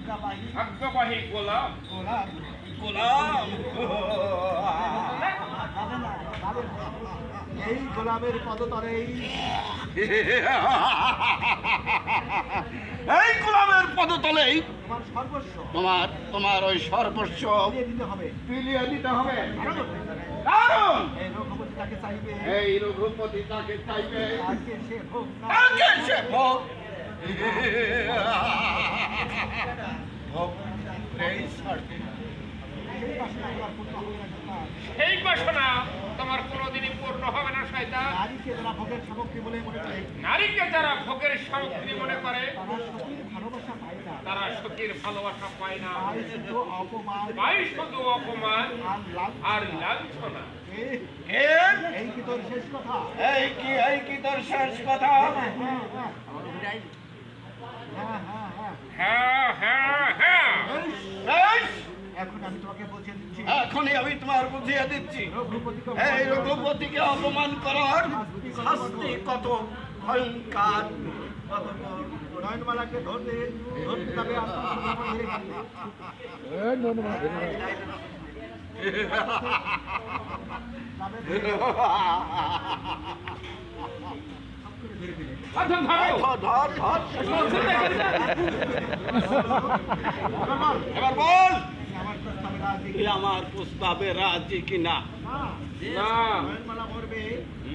আজ্ঞাবাহী গোলাম গোলাম এই গোলামের পদতলে এই গোলামের পদতলেই তোমার সর্বস্ব তোমার ওই সর্বস্ব দিতে হবে, বিলিয়ে দিতে হবে। কারণ কারণ এই রঘুপতি তাকে চাইবে, এই রঘুপতি তাকে চাইবে, তাকে সে ভোগ না তাকে সে ভোগ ভোগ এই ছাড়বে। সেই বাসনা সেই বাসনা তোমার পূর্ণ হবে না শয়তান। তোমার কোনোদিনই পূর্ণ হবে না শয়তান। নারীকে যারা ভোগের সামগ্রী বলে মনে করে, নারীকে যারা ভোগের সামগ্রী মনে করে তারা সতীর ভালোবাসা পায় না, তারা সখীর ভালোবাসা পায় না, পায় শুধু অপমান পায় শুধু অপমান আর লাঞ্ছনা। আর লাঞ্ছনা। এই কি তোর শেষ কথা? এই কি তোর শেষ কথা? হ্যাঁ, হ্যাঁ হ্যাঁ হ্যাঁ এই, এখন আমি তোমাকে বুঝিয়ে দিচ্ছি, এখনই আমি তোমার বুঝিয়ে দিচ্ছি, রঘুপতিকে এই রঘুপতিকে অপমান করার শাস্তি কত ভয়ঙ্কর। নয়নমালাকে ধরতে যাবে আর ধর ধরো। ধর ধর এবার বল, আমার প্রস্তাবে রাজি তুই আমার প্রস্তাবে রাজি কিনা? না, নয়নমালা মরবে,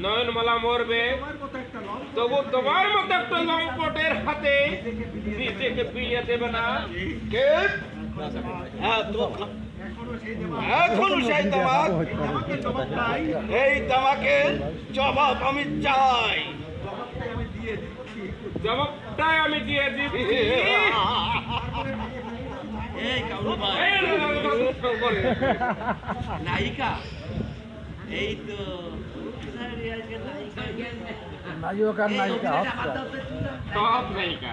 নয়নমালা মরবে, তোমার মতো একটা লম্বা তবু তোমার মতো একটা লম্পটের হাতে নিজেকে বিলিয়ে দেবে। নিজেকে বিলিয়ে দেবে না। কে? হ্যাঁ, তো এখনো সেই দেবা, এখনো সেই তামাক, আমাকে জবাব নাই, এই তামাকের জবাব আমি চাই। জবাবটাই আমি দিয়ে দিচ্ছি। জবাবটাই আমি দিয়ে দিচ্ছি। এই কাউরু ভাই, এই বলে। নায়িকা এই তো নায়ক আর নায়িকা সব নায়িকা,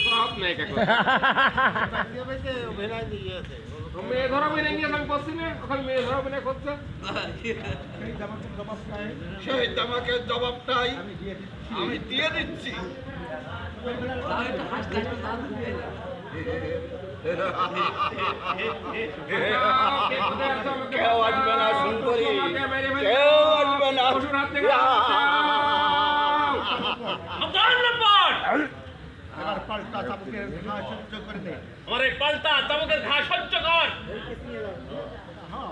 সব নায়িকা করে। মেয়ে ধরা অভিনয় নিয়ে আমি বসছি না, ওখানে মেয়ে ধরা অভিনয় করছে। সেই জামাকের জবাবটাই সেই তামাকের জবাবটাই আমি দিয়ে দিচ্ছি। আমি দিয়ে দিচ্ছি। কেউ আসবে না সুন্দরী, কেউ আসবে না। এবার পাল্টা চাবুকের ঘা সহ্য করে দে। আমার এই পাল্টা চামকের ঘা সহ্য কর। হ্যাঁ,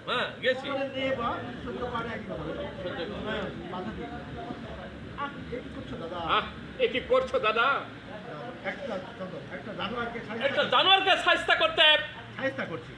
হ্যাঁ গেছি। করে দে বা সহ্য করে একই কথা। হ্যাঁ, বাধা দিই। এ কি করছো দাদা? এ কি করছো দাদা? একটা জানোয়ারকে একটা জানোয়ারকে সাহায্য করতে সাহায্য করছি।